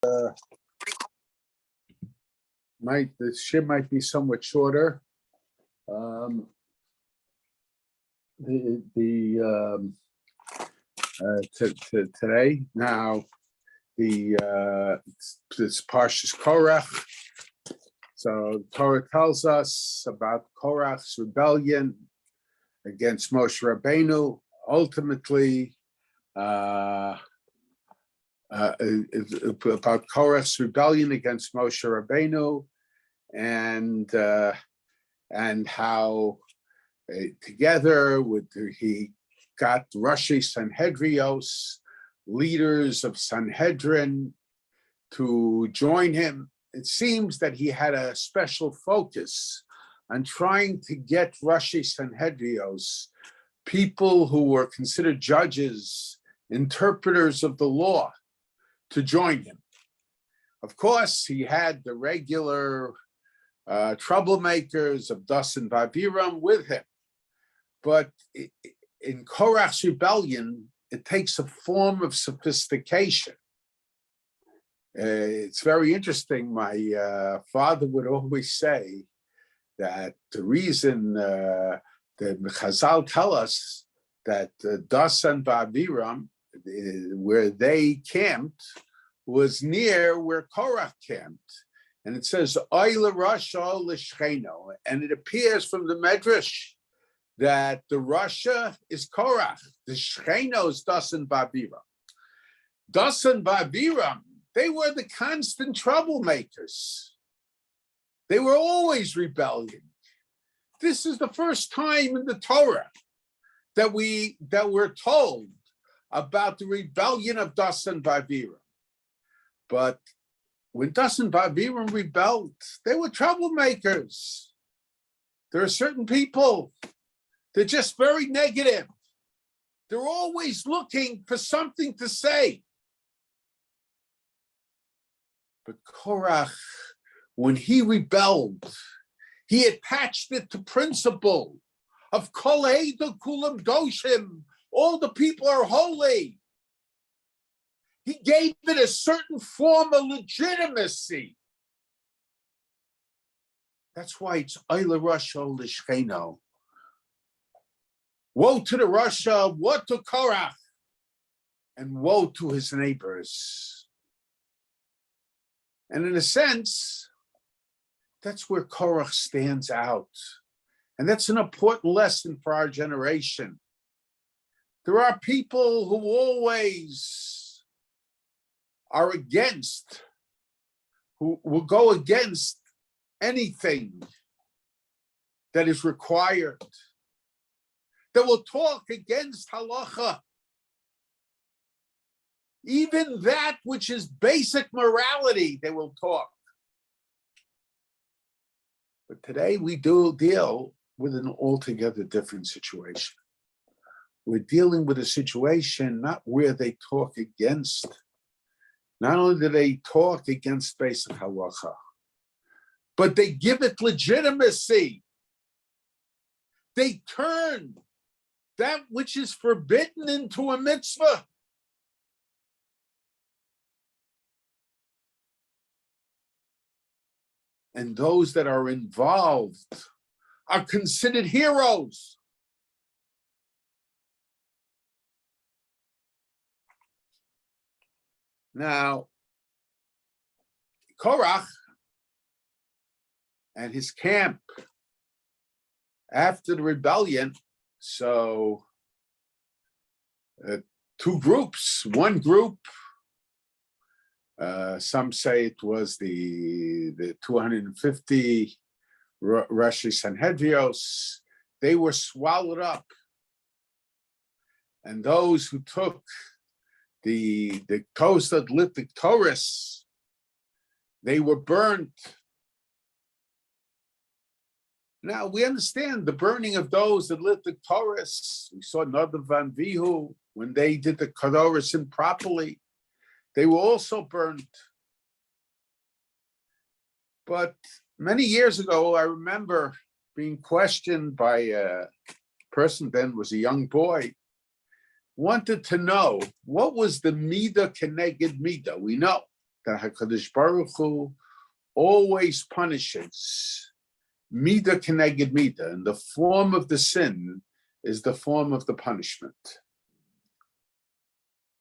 The shir might be somewhat shorter. Today now this Parshas Korach. So Torah tells us about Korach's rebellion against Moshe Rabbeinu. Ultimately, about Korach's rebellion against Moshe Rabbeinu, and how together he got Rashi Sanhedrios, leaders of Sanhedrin, to join him. It seems that he had a special focus on trying to get Rashi Sanhedrios, people who were considered judges, interpreters of the law, to join him. Of course, he had the regular troublemakers of Das and Babiram with him. But in Korach's rebellion, it takes a form of sophistication. It's very interesting. My father would always say that the reason the Chazal tell us that Das and Babiram, where they camped, was near where Korach camped. And it says, Oila Rasha L'Shcheno. And it appears from the Medrash that the Rasha is Korach, the Shcheno is Das and Babiram. Das and Babiram, they were the constant troublemakers. They were always rebelling. This is the first time in the Torah that we're told about the rebellion of Das and Babiram. But when Das and Babiram rebelled, they were troublemakers. There are certain people, they're just very negative. They're always looking for something to say. But Korach, when he rebelled, he attached it to principle of Kol Eido Kulam Doshim. All the people are holy. He gave it a certain form of legitimacy. That's why it's Oila Rasha L'Shcheno. Woe to the Rasha, woe to Korach, and woe to his neighbors. And in a sense, that's where Korach stands out. And that's an important lesson for our generation. There are people who always are against, who will go against anything that is required, that will talk against halacha, even that which is basic morality, they will talk. But today we do deal with an altogether different situation. We're dealing with a situation not where they talk against, not only do they talk against basic halacha, but they give it legitimacy. They turn that which is forbidden into a mitzvah. And those that are involved are considered heroes. Now, Korach and his camp after the rebellion, so two groups. One group, some say it was the 250 Rashi Sanhedrios, they were swallowed up. And those who took the toast that lit the Torahs, they were burnt. Now we understand the burning of those that lit the Torahs. We saw Nadav and Avihu when they did the Torahs improperly. They were also burnt. But many years ago, I remember being questioned by a person then was a young boy, wanted to know what was the Mida Keneged Mida. We know that HaKadosh Baruch Hu always punishes midah keneged midah, and the form of the sin is the form of the punishment.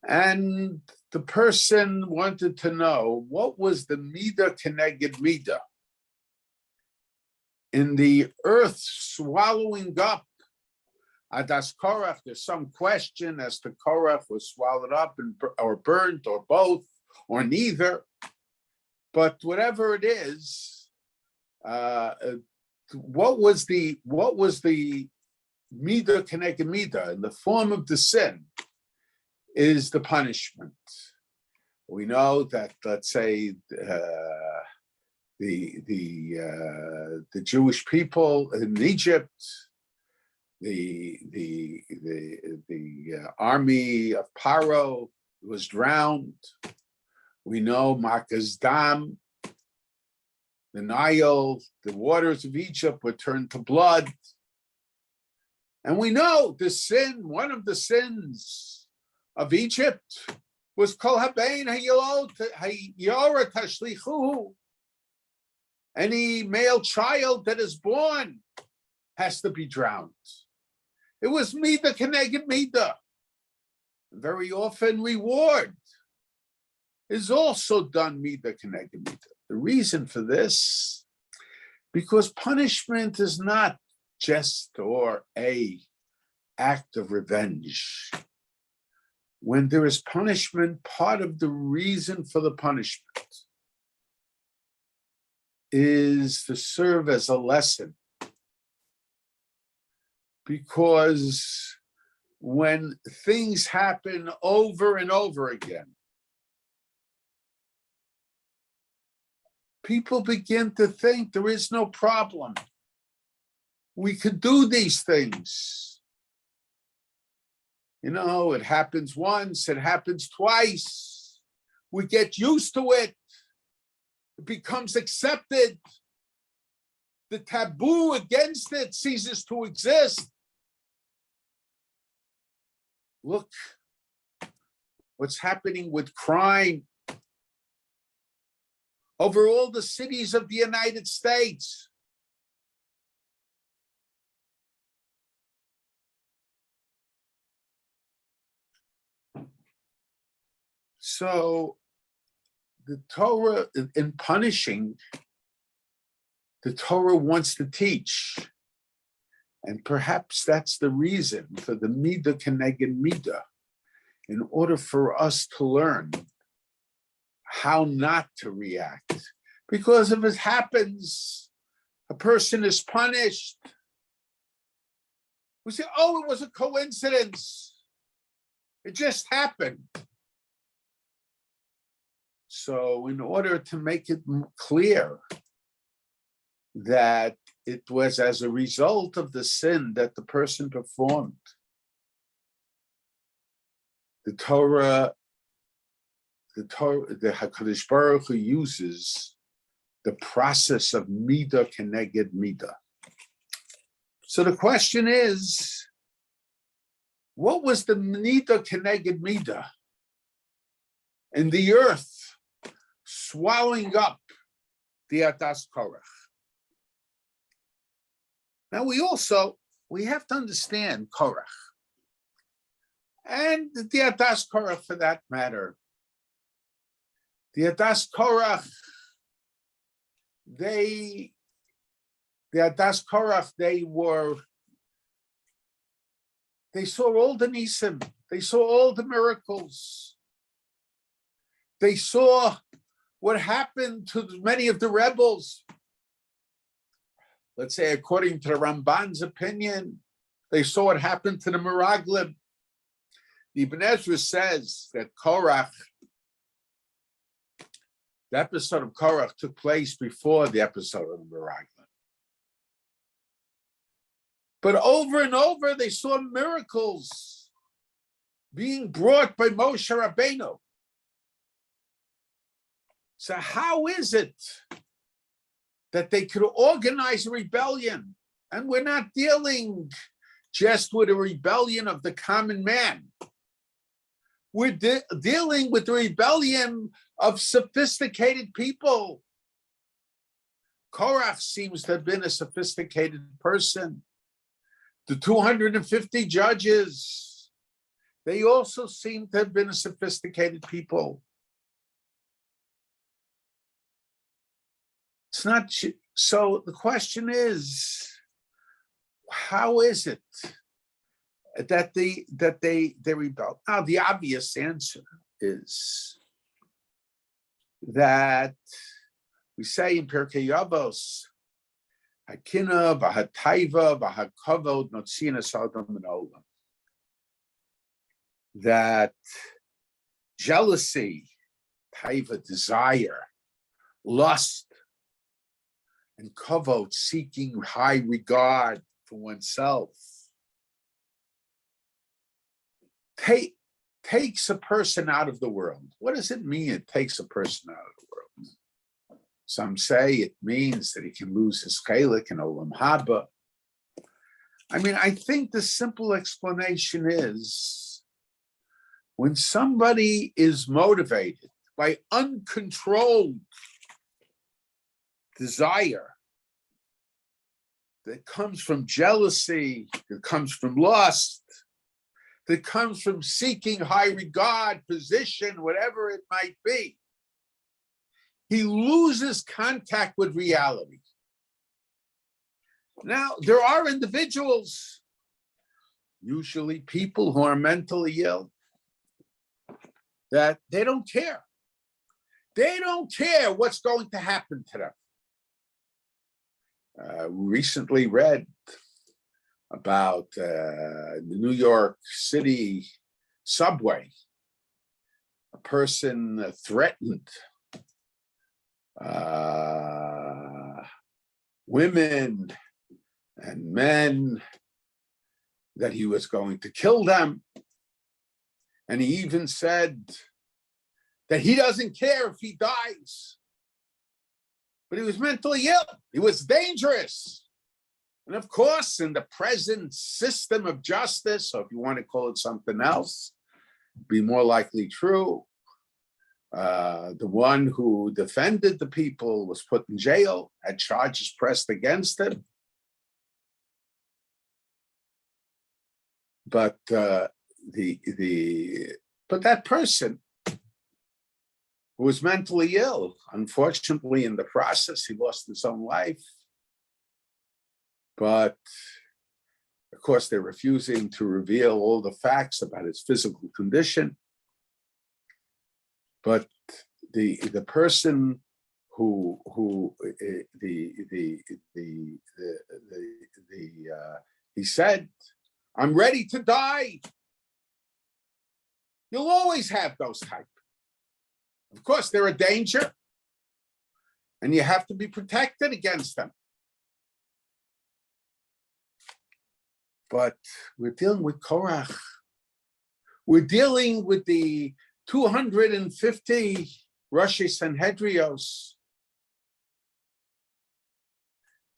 And the person wanted to know, what was the midah keneged midah in the earth swallowing up Adas Korach? There's some question as to Korach was swallowed up or burnt or both or neither. But whatever it is, what was the midah keneged midah in the form of the sin is the punishment. We know that, let's say, the Jewish people in Egypt, the army of Paro was drowned. We know Makaz Dam, the Nile, the waters of Egypt were turned to blood. And we know one of the sins of Egypt was Kol Habein Hayora Tashlichuhu. Any male child that is born has to be drowned. It was midah keneged midah. Very often reward is also done midah keneged midah. The reason for this, because punishment is not just or a act of revenge. When there is punishment, part of the reason for the punishment is to serve as a lesson. Because when things happen over and over again, people begin to think there is no problem. We could do these things. You know, it happens once, it happens twice. We get used to it. It becomes accepted. The taboo against it ceases to exist. Look what's happening with crime over all the cities of the United States. So the Torah, in punishing, the Torah wants to teach. And perhaps that's the reason for the midah keneged midah, in order for us to learn how not to react. Because if it happens, a person is punished. We say, oh, it was a coincidence. It just happened. So in order to make it clear that it was as a result of the sin that the person performed, the HaKadosh Baruch Hu uses the process of midah keneged midah. So the question is, what was the midah keneged midah in the earth swallowing up the Adas Korach? Now we have to understand Korach, and the Adas Korach for that matter. The Adas Korach, they saw all the nisim, they saw all the miracles, they saw what happened to many of the rebels. Let's say, according to the Ramban's opinion, they saw what happened to the Meraglim. The Ibn Ezra says that Korach, the episode of Korach took place before the episode of the Meraglim. But over and over, they saw miracles being brought by Moshe Rabbeinu. So how is it that they could organize a rebellion? And we're not dealing just with a rebellion of the common man. We're dealing with the rebellion of sophisticated people. Korach seems to have been a sophisticated person. The 250 judges, they also seem to have been a sophisticated people. It's not so. The question is, how is it that they rebel? Now, the obvious answer is that we say in Pirkei Avos, Hakina v'hataiva v'hakavod notzinas adam min olam, that jealousy, taiva, desire, lust, and kavod, seeking high regard for oneself, takes a person out of the world. What does it mean, it takes a person out of the world? Some say it means that he can lose his chelik in Olam Haba. I mean, I think the simple explanation is when somebody is motivated by uncontrolled desire that comes from jealousy, that comes from lust, that comes from seeking high regard, position, whatever it might be, he loses contact with reality. Now, there are individuals, usually people who are mentally ill, that they don't care. They don't care what's going to happen to them. Recently read about the New York City subway. A person threatened women and men, that he was going to kill them. And he even said that he doesn't care if he dies. But he was mentally ill. He was dangerous. And of course, in the present system of justice, or if you want to call it something else, be more likely true, the one who defended the people was put in jail, had charges pressed against him. But but that person who was mentally ill, unfortunately, in the process, he lost his own life. But of course, they're refusing to reveal all the facts about his physical condition. But the person he said, "I'm ready to die." You'll always have those type. Of course, they're a danger, and you have to be protected against them. But we're dealing with Korach. We're dealing with the 250 Rosh Sanhedrios.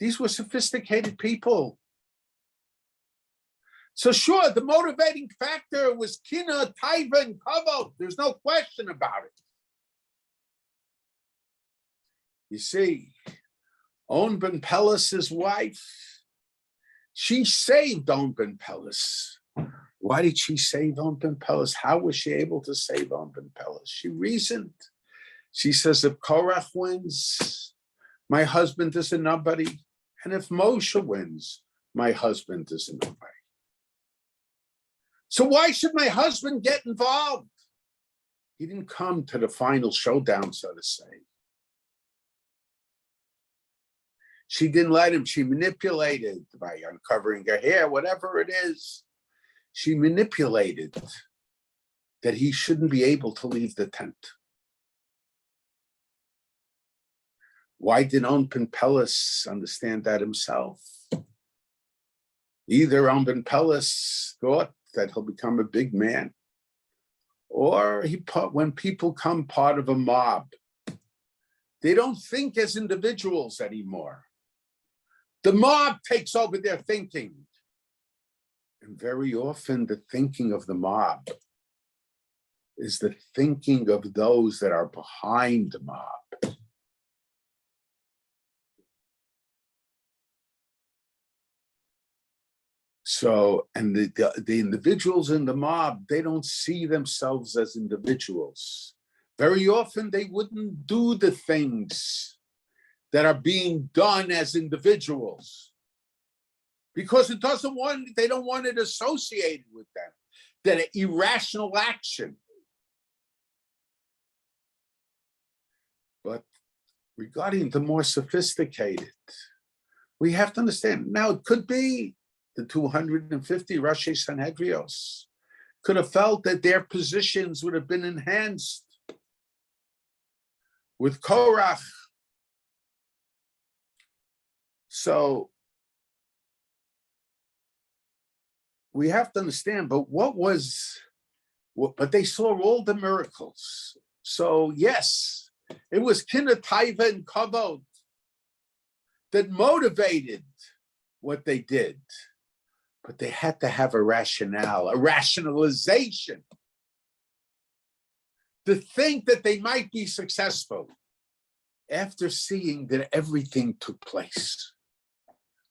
These were sophisticated people. So sure, the motivating factor was kina, taiva, and kavod. There's no question about it. You see, On Ben Pelas's wife, she saved On Ben Pelas. Why did she save On Ben Pelas? How was she able to save On Ben Pelas? She reasoned. She says, if Korach wins, my husband is a nobody. And if Moshe wins, my husband is a nobody. So why should my husband get involved? He didn't come to the final showdown, so to say. She didn't let him. She manipulated by uncovering her hair, whatever it is. She manipulated that he shouldn't be able to leave the tent. Why didn't On Ben Pelas understand that himself? Either On Ben Pelas thought that he'll become a big man, or when people come part of a mob, they don't think as individuals anymore. The mob takes over their thinking. And very often the thinking of the mob is the thinking of those that are behind the mob. So, and the individuals in the mob, they don't see themselves as individuals. Very often they wouldn't do the things that are being done as individuals because they don't want it associated with them, that irrational action. But regarding the more sophisticated, we have to understand, now it could be the 250 Rashi Sanhedrios could have felt that their positions would have been enhanced with Korach. So we have to understand, but but they saw all the miracles. So yes, it was Kinah Taiva and Kavod that motivated what they did. But they had to have a rationale, a rationalization, to think that they might be successful after seeing that everything took place.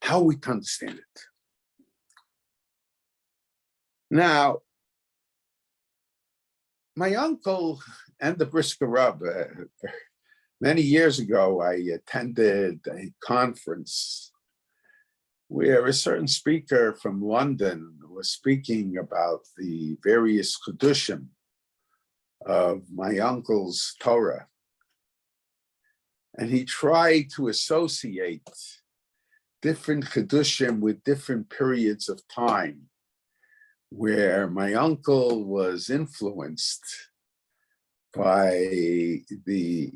How are we to understand it? Now, my uncle and the Brisker Rabbi, many years ago, I attended a conference where a certain speaker from London was speaking about the various Chedushim of my uncle's Torah. And he tried to associate different Chedushim with different periods of time where my uncle was influenced by the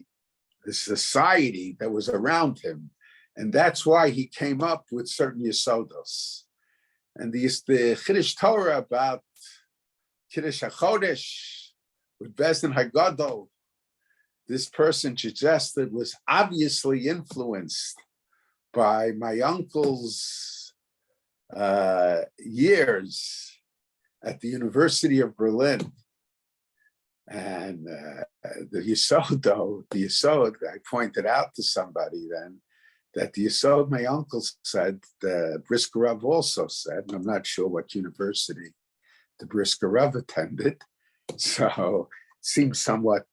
society that was around him. And that's why he came up with certain Yesodos. And the Chiddush Torah about Kiddush HaChodesh with Bezdin HaGadol, this person suggested was obviously influenced by my uncle's years at the University of Berlin. And the Yesod, I pointed out to somebody then, that the Yesod, my uncle said, the Brisker Rav also said, and I'm not sure what university the Brisker Rav attended. So it seems somewhat,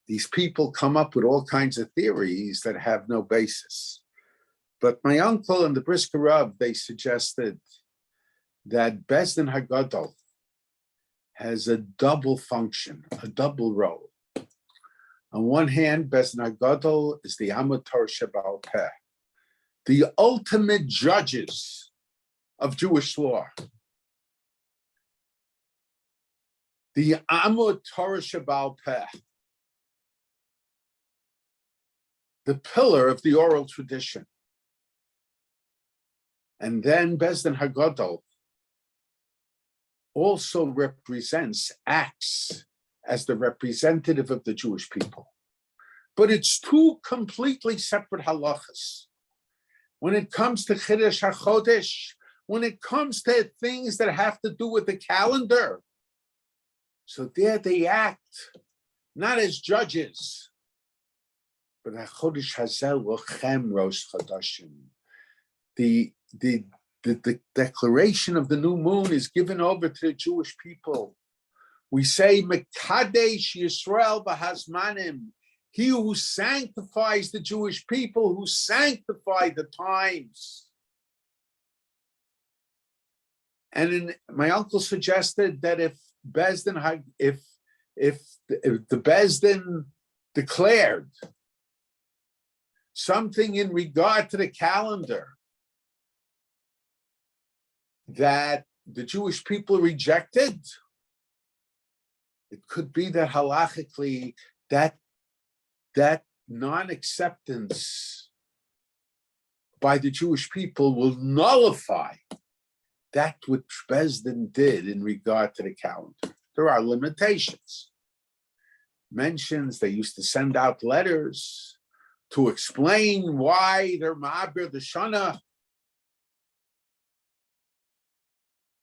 these people come up with all kinds of theories that have no basis. But my uncle and the Brisker Rav, they suggested that Bezdin HaGadol has a double function, a double role. On one hand, Bezdin HaGadol is the Amator Sheba'al Peh, the ultimate judges of Jewish law. The Amator Sheba'al Peh, the pillar of the oral tradition. And then Bezdin HaGadol also acts as the representative of the Jewish people. But it's two completely separate halachas. When it comes to Chiddush HaChodesh, when it comes to things that have to do with the calendar, so there they act, not as judges, but HaChodesh Hazel Lochem Rosh Chodashim. The declaration of the new moon is given over to the Jewish people. We say, Mekadesh Yisrael B'Hazmanim, he who sanctifies the Jewish people, who sanctified the times. And my uncle suggested that if the Bezdin declared something in regard to the calendar that the Jewish people rejected, it could be that halachically that non-acceptance by the Jewish people will nullify that which Bezdin did in regard to the calendar. There are limitations. Mentions they used to send out letters to explain why they're ma'abir the Shana.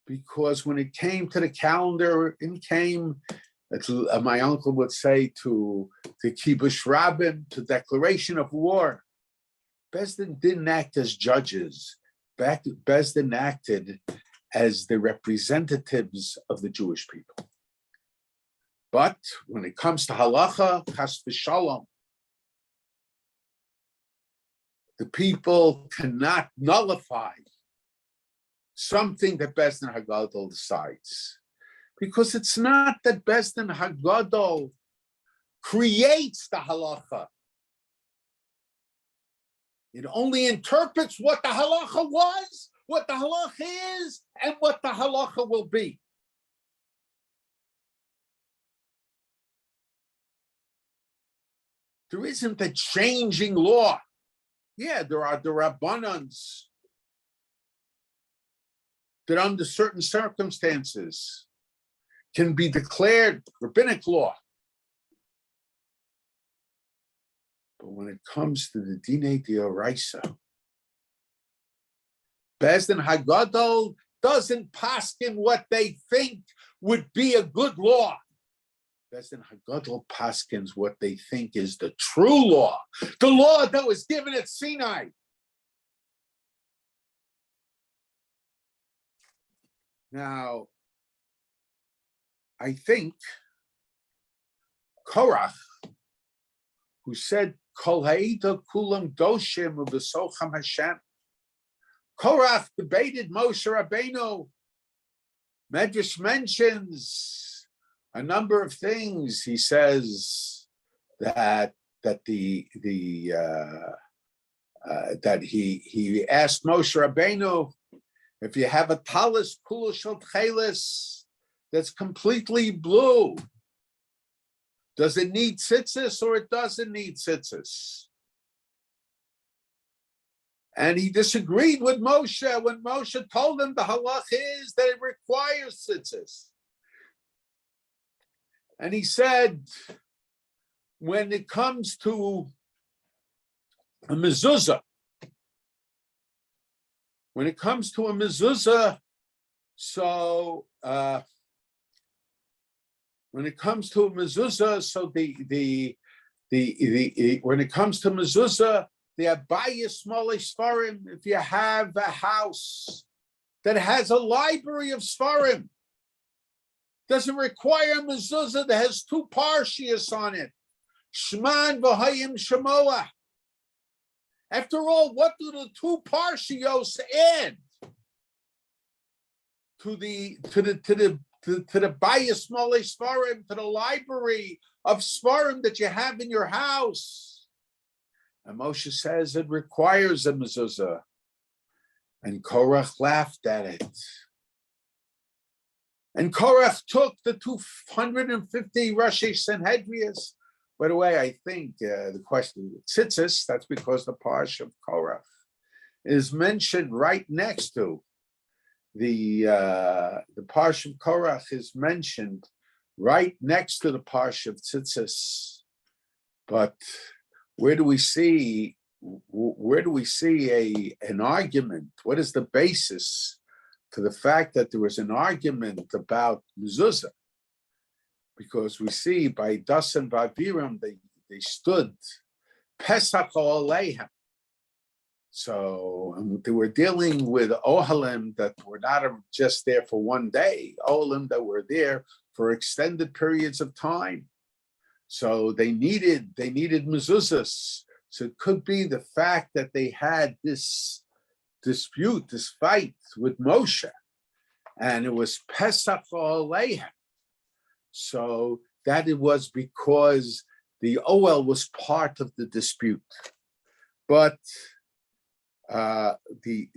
Because when it came to the calendar, it came My uncle would say to kibush rabim, to declaration of war. Bezdin didn't act as judges. Bezdin acted as the representatives of the Jewish people. But when it comes to halacha, chas v'shalom, the people cannot nullify something that Bezdin Hagadol decides. Because it's not that Bezdin Hagadol creates the halacha. It only interprets what the halacha was, what the halacha is, and what the halacha will be. There isn't a changing law. Yeah, there are the rabbanans that under certain circumstances can be declared rabbinic law. But when it comes to the Dinei D'Oraisa, Bezdin Hagadol doesn't paskin what they think would be a good law. Bezdin Hagadol paskins what they think is the true law, the law that was given at Sinai. Now, I think Korach, who said, Kol ha'ita kulam doshim u'besocham Hashem. Korach debated Moshe Rabbeinu. Medrash mentions a number of things. He says that he asked Moshe Rabbeinu, if you have a talis kula shel tchelis that's completely blue, does it need tzitzis or it doesn't need tzitzis? And he disagreed with Moshe when Moshe told him the halach is that it requires tzitzis. And he said, when it comes to a mezuzah, so when it comes to a mezuzah, so when it comes to mezuzah, the abayis smolei svarim, if you have a house that has a library of svarim, doesn't require a mezuzah that has two parshias on it. Shman v'hayim shemoah. After all, what do the two parshios add to the bayis smolei svarim, to the library of svarim that you have in your house? And Moshe says it requires a mezuzah. And Korach laughed at it. And Korach took the 250 Rashi Sanhedrias. By the way, I think the question of tzitzis, that's because the parsha of Korach is mentioned right next to the parsha of Korach is mentioned right next to the parsha of tzitzis. But where do we see an argument? What is the basis to the fact that there was an argument about mezuzah? Because we see by Das and Baviram, they stood Pesach Oleihem. So they were dealing with Ohalim that were not just there for one day, Ohalim that were there for extended periods of time. So they needed mezuzahs. So it could be the fact that they had this dispute, this fight with Moshe, and it was Pesach Oleihem. So that it was because the Oel was part of the dispute, but he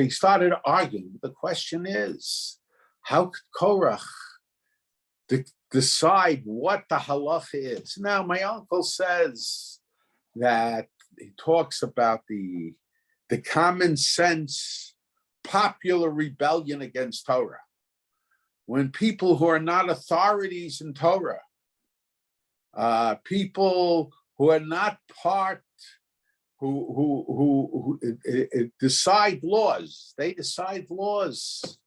started arguing. The question is, how could Korach decide what the halacha is? Now, my uncle says that he talks about the common sense popular rebellion against Torah. When people who are not authorities in Torah, people who are not part decide laws. They decide laws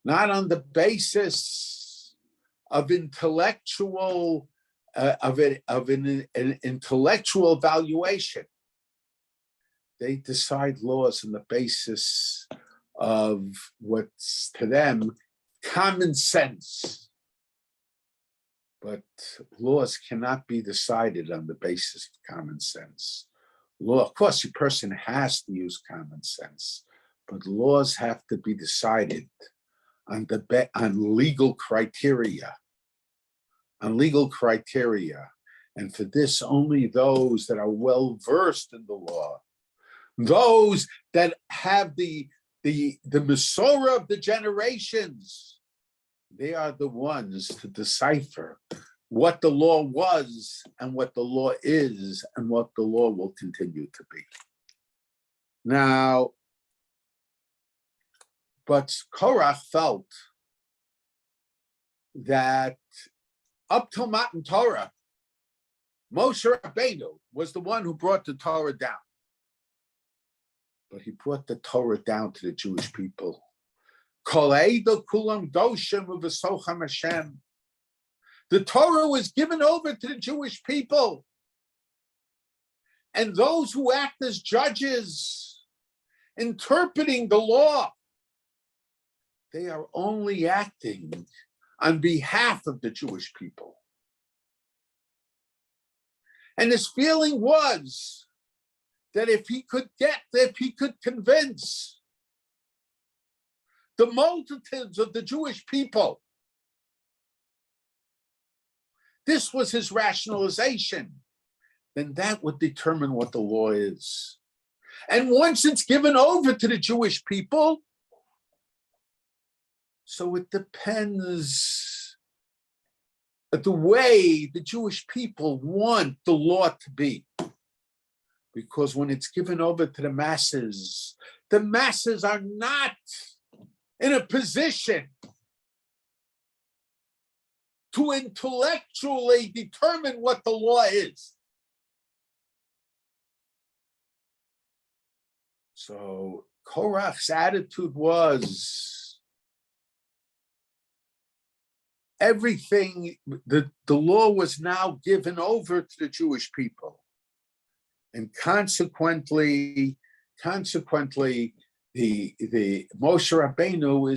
not on the basis of intellectual an intellectual valuation. They decide laws on the basis of what's to them common sense. But laws cannot be decided on the basis of common sense. Law, of course, a person has to use common sense, but laws have to be decided on legal criteria. On legal criteria. And for this, only those that are well versed in the law, those that have the Masorah of the generations, they are the ones to decipher what the law was and what the law is and what the law will continue to be. Now, but Korach felt that up till Matan Torah, Moshe Rabbeinu was the one who brought the Torah down. But he brought the Torah down to the Jewish people. The Torah was given over to the Jewish people. And those who act as judges, interpreting the law, they are only acting on behalf of the Jewish people. And his feeling was that if he could convince the multitudes of the Jewish people, this was his rationalization, then that would determine what the law is. And once it's given over to the Jewish people, so it depends on the way the Jewish people want the law to be. Because when it's given over to the masses are not in a position to intellectually determine what the law is. So Korach's attitude was everything, the law was now given over to the Jewish people. And consequently, the Moshe Rabbeinu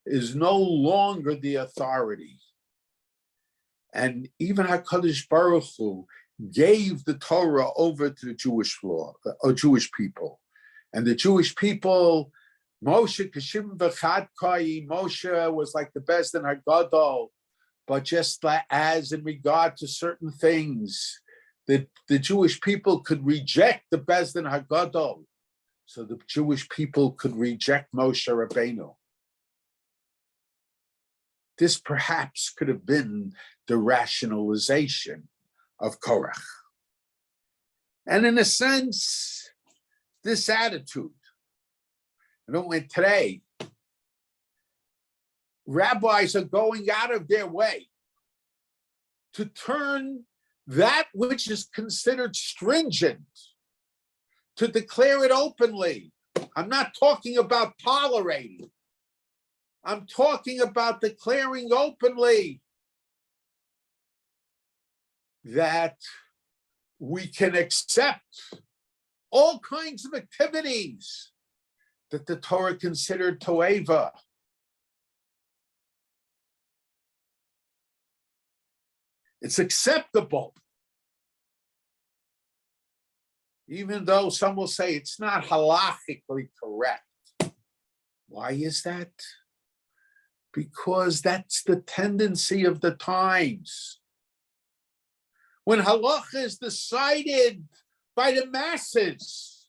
is no longer the authority. And even HaKadosh Baruch Hu gave the Torah over to the Jewish law, or Jewish people. And the Jewish people, Moshe Kashim V'chad Kai, Moshe was like the best in Hagadol, but just as in regard to certain things, the Jewish people could reject the Bezdin Hagadol, so the Jewish people could reject Moshe Rabbeinu. This perhaps could have been the rationalization of Korach. And in a sense, this attitude, today, rabbis are going out of their way to turn that which is considered stringent, to declare it openly. I'm not talking about tolerating. I'm talking about declaring openly that we can accept all kinds of activities that the Torah considered toeva. It's acceptable. Even though some will say it's not halachically correct. Why is that? Because that's the tendency of the times. When halacha is decided by the masses,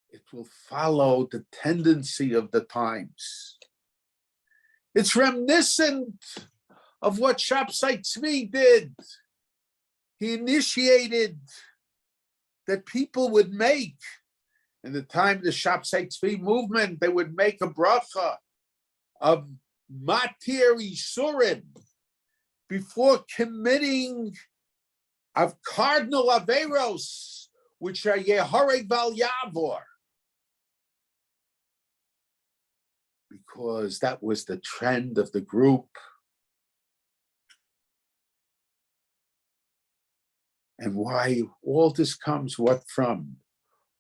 it will follow the tendency of the times. It's reminiscent of what Shabtai Tzvi did. He initiated that people would make, in the time of the Shabtai Tzvi movement, they would make a bracha of Matir Yisurim before committing of cardinal Averos, which are Yehareg Val Yavor, because that was the trend of the group. And why all this comes, what from?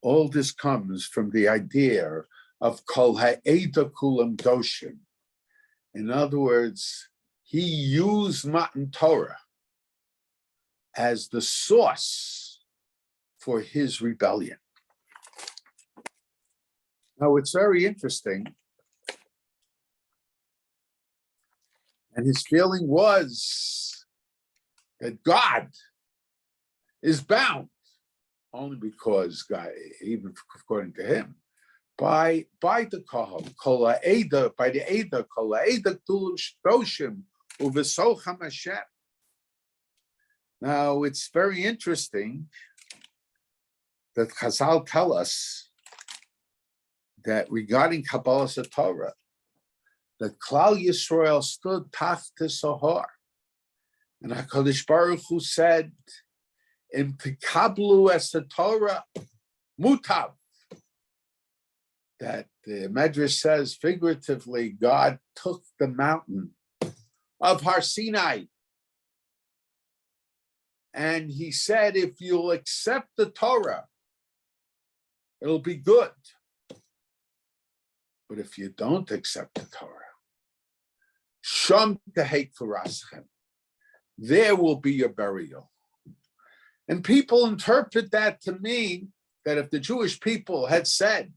All this comes from the idea of Kol Ha'eda Kulam Doshim. In other words, he used Matan Torah as the source for his rebellion. Now, it's very interesting. And his feeling was that God is bound, only because God, even according to him, by the kahal, kol ha'eda, by the eda, kol ha'eda k'tulim shtoshim uvesocham Hashem. Now, it's very interesting that Chazal tell us that regarding Kabbalah Torah, that Klal Yisrael stood tachta Sohar, and HaKadosh Baruch Hu said, "Im tikablu es Torah mutav." That the Medrash says figuratively, God took the mountain of Har Sinai, and he said, if you'll accept the Torah, it'll be good. But if you don't accept the Torah, Sham tehek faraschem, there will be your burial. And people interpret that to mean that if the Jewish people had said,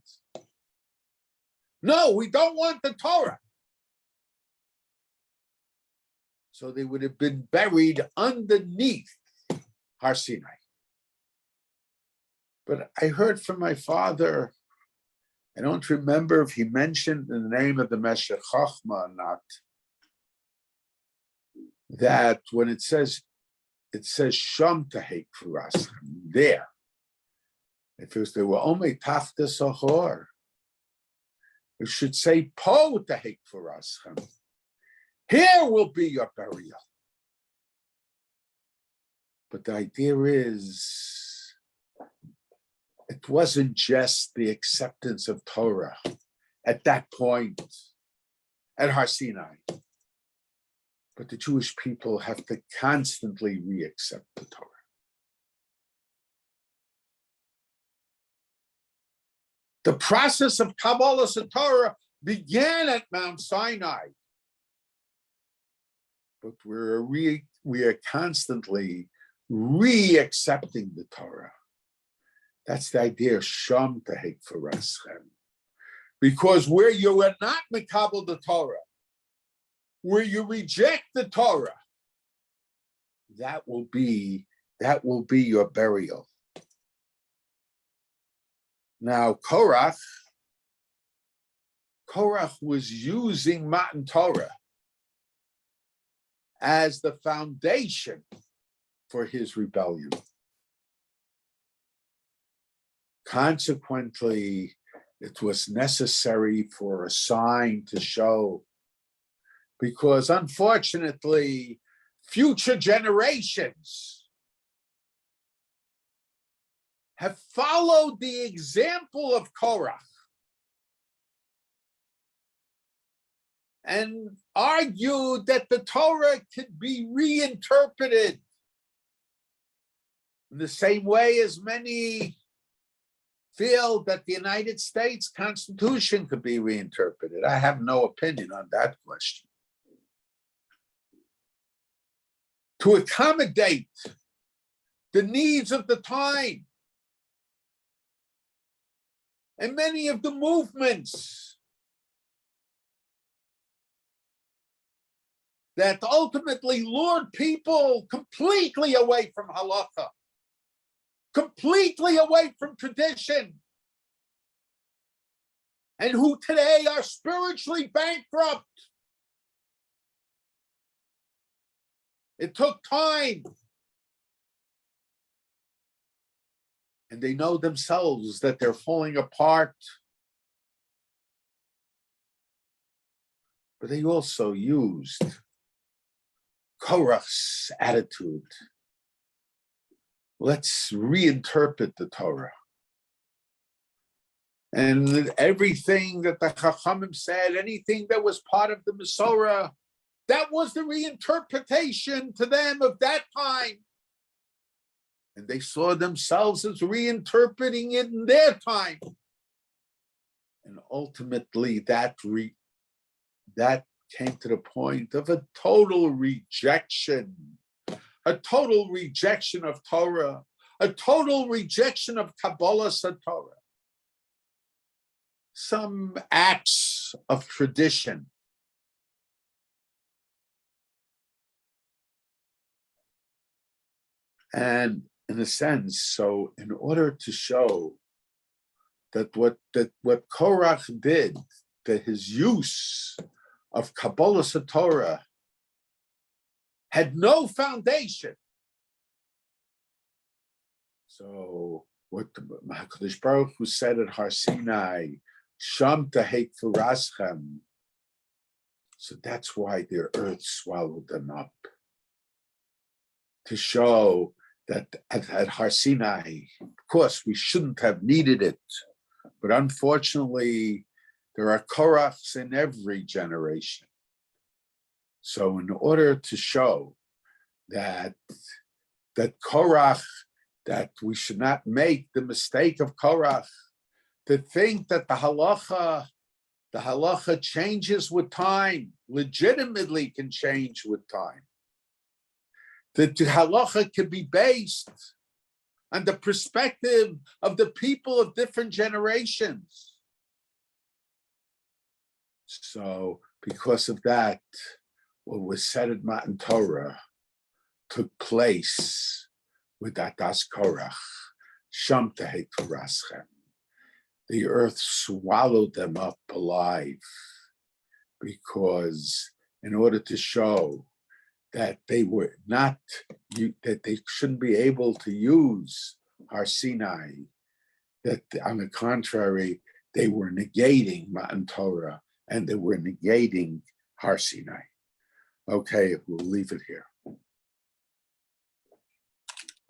no, we don't want the Torah, so they would have been buried underneath Har Sinai. But I heard from my father, I don't remember if he mentioned the name of the Meshech Chochmah or not, that when it says Sham Tehek Furaschem, there. If it was, they were only Tachta Sohor, it should say Po Tehek Furaschem. Here will be your burial. But the idea is, it wasn't just the acceptance of Torah at that point at Har Sinai, but the Jewish people have to constantly re-accept the Torah. The process of Kabbalah Torah began at Mount Sinai, but we are constantly re-accepting the Torah. That's the idea of Sham Tehek Faraschem. Because where you are not Mekabel the Torah, where you reject the Torah, that will be your burial. Now, Korach was using Matan Torah as the foundation for his rebellion. Consequently, it was necessary for a sign to show, because unfortunately, future generations have followed the example of Korach and argued that the Torah could be reinterpreted in the same way as many feel that the United States Constitution could be reinterpreted. I have no opinion on that question. To accommodate the needs of the time. And many of the movements that ultimately lured people completely away from halacha, completely away from tradition, and who today are spiritually bankrupt. It took time. And they know themselves that they're falling apart. But they also used Korach's attitude let's reinterpret the Torah. And everything that the Chachamim said, anything that was part of the Masorah, that was the reinterpretation to them of that time. And they saw themselves as reinterpreting it in their time. And ultimately, that came to the point of a total rejection of Torah, a total rejection of Kabbalah Satorah. Some acts of tradition. And in a sense, so in order to show that what Korach did, that his use of Kabbalah Satorah had no foundation. So what HaKadosh Baruch Hu said at Har Sinai, Sham tahek furaschem. So that's why the earth swallowed them up. To show that at Har Sinai, of course, we shouldn't have needed it. But unfortunately, there are Korachs in every generation. So in order to show that Korach, that we should not make the mistake of Korach, to think that the halacha changes with time, legitimately can change with time. That the halacha can be based on the perspective of the people of different generations. So because of that, what was said at Matan Torah took place with Adas Korach, Sham tahek furaschem. The earth swallowed them up alive, because in order to show that they were not, that they shouldn't be able to use Har Sinai, that on the contrary, they were negating Matan Torah and they were negating Har Sinai. Okay, we'll leave it here.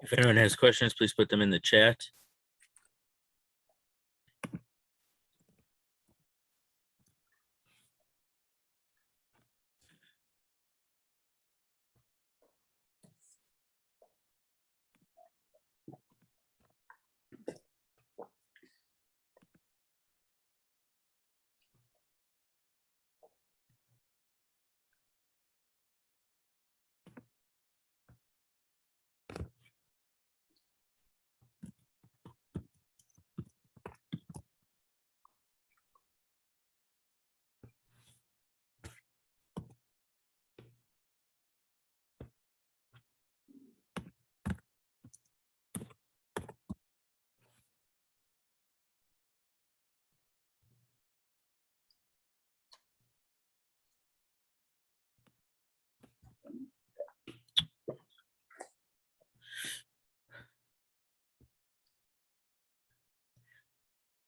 If anyone has questions, please put them in the chat.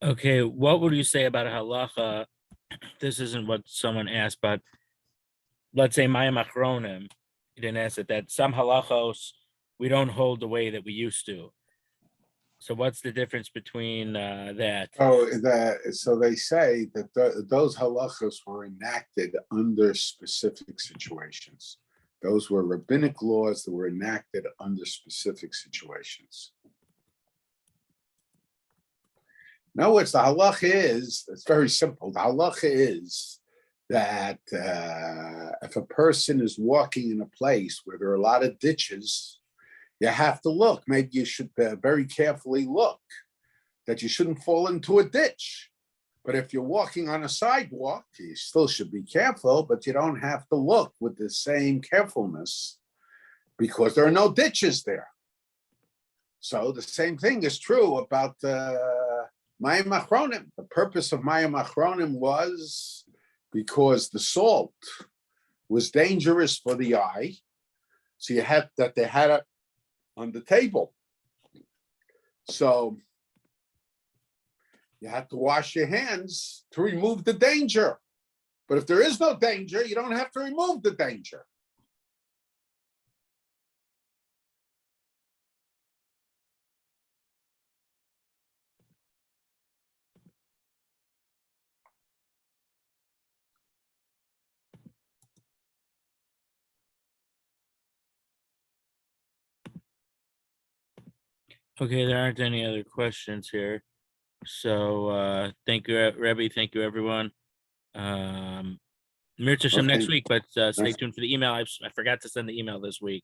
Okay, what would you say about a halacha? This isn't what someone asked, but let's say Mayim Achronim, you didn't ask it, that some halachos we don't hold the way that we used to. So what's the difference between that? So they say that those halachos were enacted under specific situations. Those were rabbinic laws that were enacted under specific situations. In other words, the halacha is, it's very simple. The halacha is that if a person is walking in a place where there are a lot of ditches, you have to look. Maybe you should very carefully look that you shouldn't fall into a ditch. But if you're walking on a sidewalk, you still should be careful, but you don't have to look with the same carefulness because there are no ditches there. So the same thing is true about Mayim Achronim. The purpose of Mayim Achronim was because the salt was dangerous for the eye. So they had it on the table. So you have to wash your hands to remove the danger. But if there is no danger, you don't have to remove the danger. Okay, there aren't any other questions here. So thank you, Rabbi. Thank you, everyone. Mir Tashem next Okay. week, but stay tuned for the email. I forgot to send the email this week.